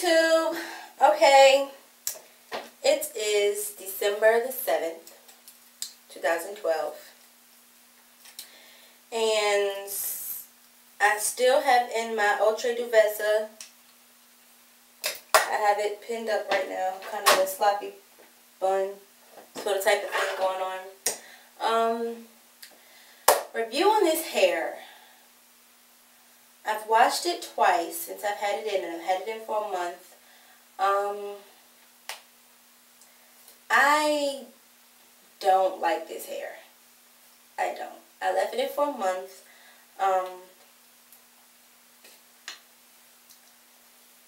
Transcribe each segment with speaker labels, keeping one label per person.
Speaker 1: YouTube. Okay, it is December the 7th, 2012, and I still have in my outre duvessa. I have it pinned up right now, kind of a sloppy bun sort of type of thing going on. Review on this hair. I've washed it twice since I've had it in, and I've had it in for a month. I don't like this hair. I don't. I left it in for a month.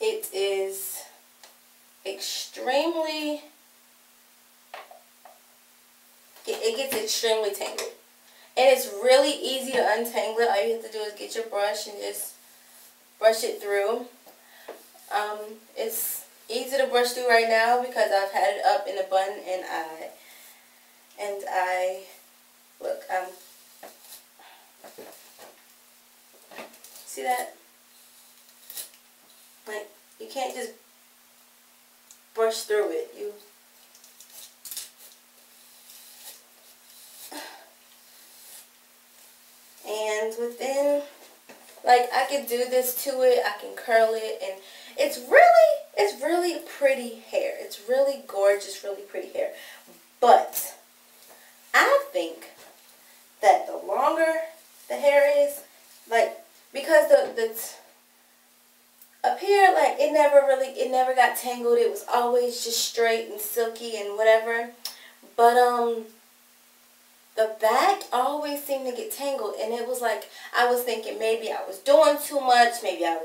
Speaker 1: It is extremely, it gets extremely tangled. And it's really easy to untangle it. All you have to do is get your brush and just brush it through. It's easy to brush through right now because I've had it up in a bun, and I look, see that? Like, you can't just brush through it. And within, like, I can do this to it, I can curl it, and it's really pretty hair. It's really gorgeous, really pretty hair. But I think that the longer the hair is, like, because the up here, like, it never got tangled. It was always just straight and silky and whatever. But the back always seemed to get tangled, and it was like I was thinking maybe I was doing too much, maybe it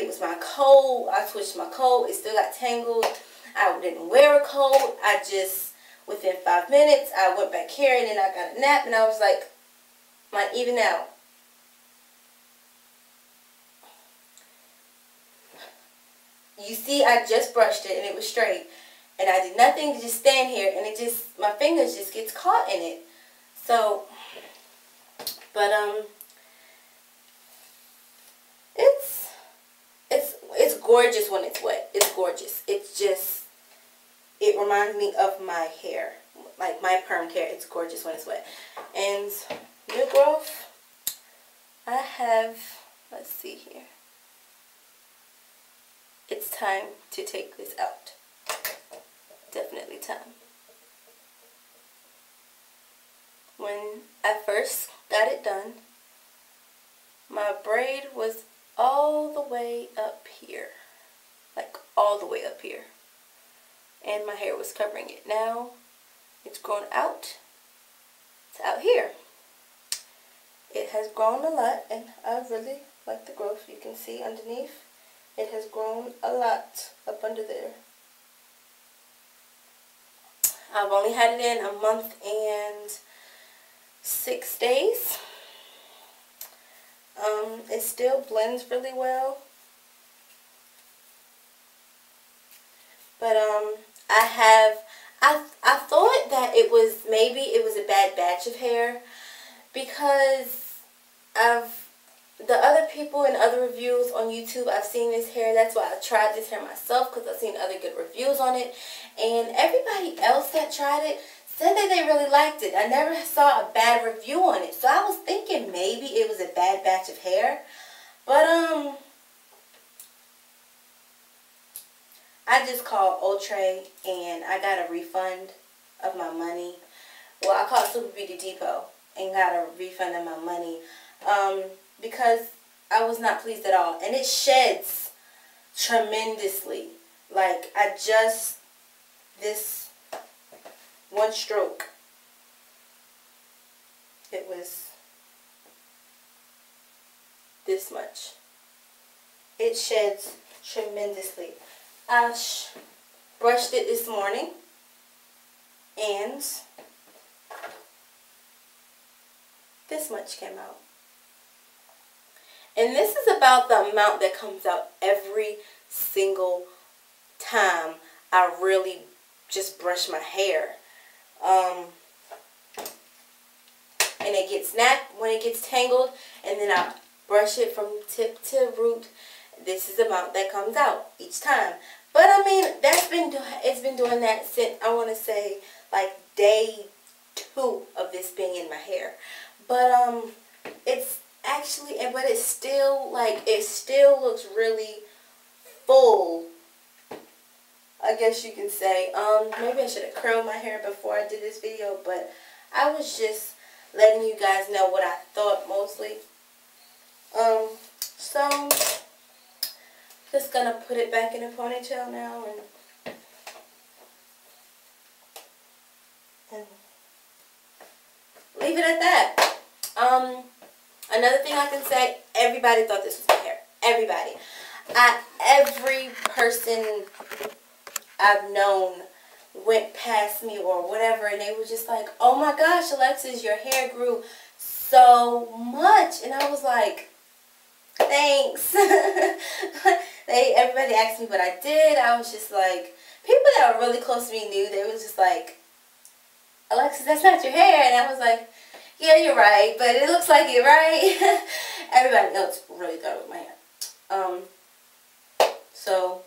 Speaker 1: was my coat. I switched my coat, it still got tangled. I didn't wear a coat. I just, within 5 minutes, I went back here, and then I got a nap, and I was like, even out. You see, I just brushed it, and it was straight. And I did nothing to just stand here, and my fingers just gets caught in it. So, but it's gorgeous when it's wet. It's gorgeous. It's just, it reminds me of my hair, like my permed hair. It's gorgeous when it's wet. And new growth, I have, let's see here. It's time to take this out. Definitely time. When I first got it done, my braid was all the way up here. Like all the way up here. And my hair was covering it. Now it's grown out. It's out here. It has grown a lot, and I really like the growth. You can see underneath. It has grown a lot up under there. I've only had it in a month and 6 days. It still blends really well. But I thought that maybe it was a bad batch of hair, because the other people in other reviews on YouTube, I've seen this hair. That's why I tried this hair myself, because I've seen other good reviews on it. And everybody else that tried it said that they really liked it. I never saw a bad review on it. So I was thinking maybe it was a bad batch of hair. But I just called outre, and I got a refund of my money. Well, I called Super Beauty Depot and got a refund of my money. Because I was not pleased at all. And it sheds tremendously. Like, this one stroke, it was this much. It sheds tremendously. I brushed it this morning, and this much came out. And this is about the amount that comes out every single time I really just brush my hair. And it gets when it gets tangled, and then I brush it from tip to root. this is the amount that comes out each time. But I mean, it's been doing that since, I want to say, like day 2 of this being in my hair. But it's actually, but it's still like, it still looks really full, I guess you can say. Maybe I should have curled my hair before I did this video, but I was just letting you guys know what I thought mostly. So just gonna put it back in a ponytail now and leave it at that. Another thing I can say, everybody thought this was my hair. Everybody. Every person I've known went past me or whatever, and they were just like, oh my gosh, Alexis, your hair grew so much. And I was like, thanks. Everybody asked me what I did. I was just like, people that were really close to me knew. They was just like, Alexis, that's not your hair. And I was like, yeah, you're right, but it looks like it, right? Everybody else really thought it was my hair. So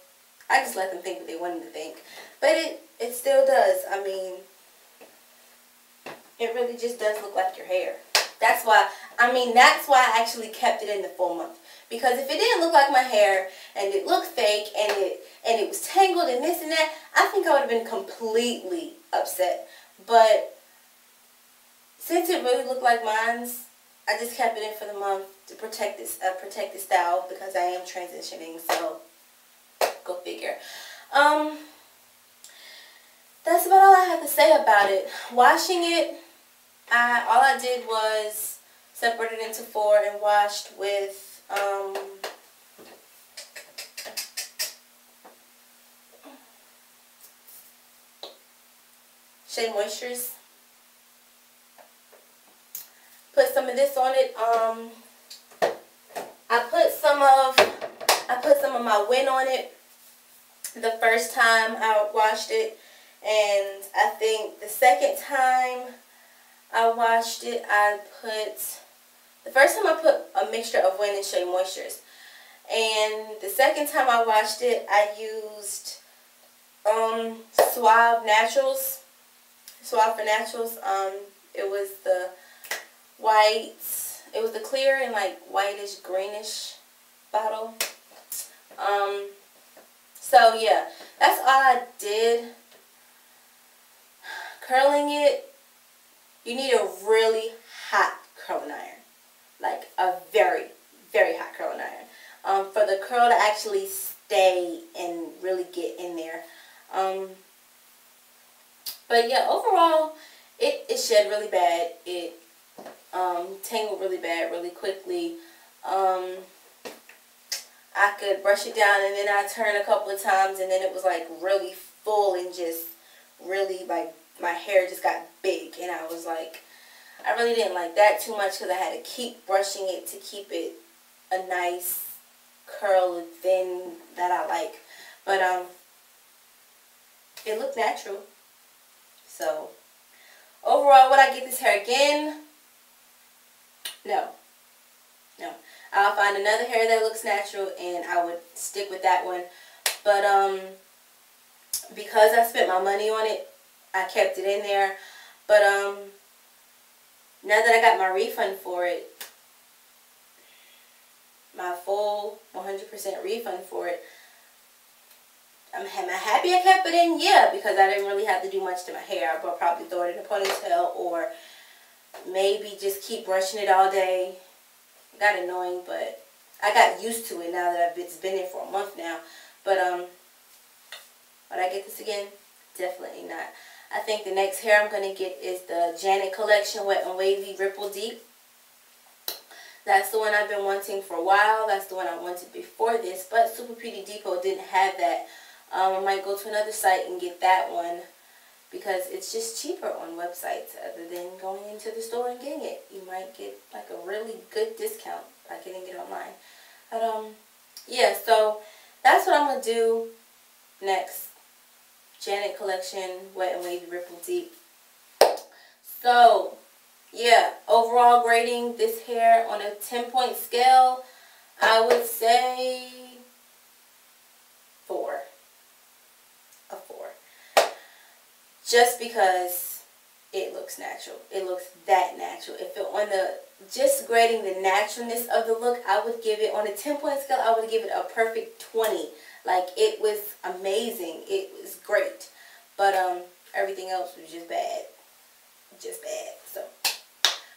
Speaker 1: I just let them think what they wanted to think. But it still does. I mean, it really just does look like your hair. That's why I actually kept it in the full month. Because if it didn't look like my hair, and it looked fake, and it was tangled and this and that, I think I would have been completely upset. But since it really looked like mine's, I just kept it in for the month to protect this style, because I am transitioning. So go figure. That's about all I have to say about it. Washing it, all I did was separate it into 4 and washed with Shea Moistures. Put some of this on it. I put some of my Win on it the first time I washed it, and I think the second time I washed it, the first time I put a mixture of Win and Shea Moistures, and the second time I washed it, I used Suave for Naturals. It was the white, it was the clear and like whitish greenish bottle. So yeah, that's all I did. Curling it, you need a really hot curling iron, like a very, very hot curling iron, for the curl to actually stay and really get in there. But yeah, overall, it shed really bad. It tangled really bad, really quickly. I could brush it down, and then I turn a couple of times, and then it was like really full, and just really like my hair just got big, and I was like, I really didn't like that too much, because I had to keep brushing it to keep it a nice curl and thin that I like. But it looked natural. So overall, would I get this hair again? No. I'll find another hair that looks natural, and I would stick with that one. But because I spent my money on it, I kept it in there. But now that I got my refund for it, my full 100% refund for it, am I happy I kept it in? Yeah, because I didn't really have to do much to my hair. I would probably throw it in a ponytail, or maybe just keep brushing it all day. Got annoying, but I got used to it now that it's been in for a month now. But would I get this again? Definitely not. I think the next hair I'm going to get is the Janet Collection Wet and Wavy Ripple Deep. That's the one I've been wanting for a while. That's the one I wanted before this, but Super Beauty Depot didn't have that. I might go to another site and get that one, because it's just cheaper on websites other than going into the store and getting it. You might get like a really good discount by getting it online. But yeah, so that's what I'm going to do next. Janet Collection Wet and Wavy Ripple Deep. So yeah, overall grading this hair on a 10-point scale, I would say 4. A 4. Just because it looks natural. It looks that natural. If it on the, just grading the naturalness of the look, I would give it, on a 10-point scale, I would give it a perfect 20. Like, it was amazing. It was great. But everything else was just bad. Just bad. So,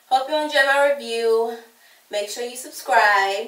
Speaker 1: hope you enjoyed my review. Make sure you subscribe.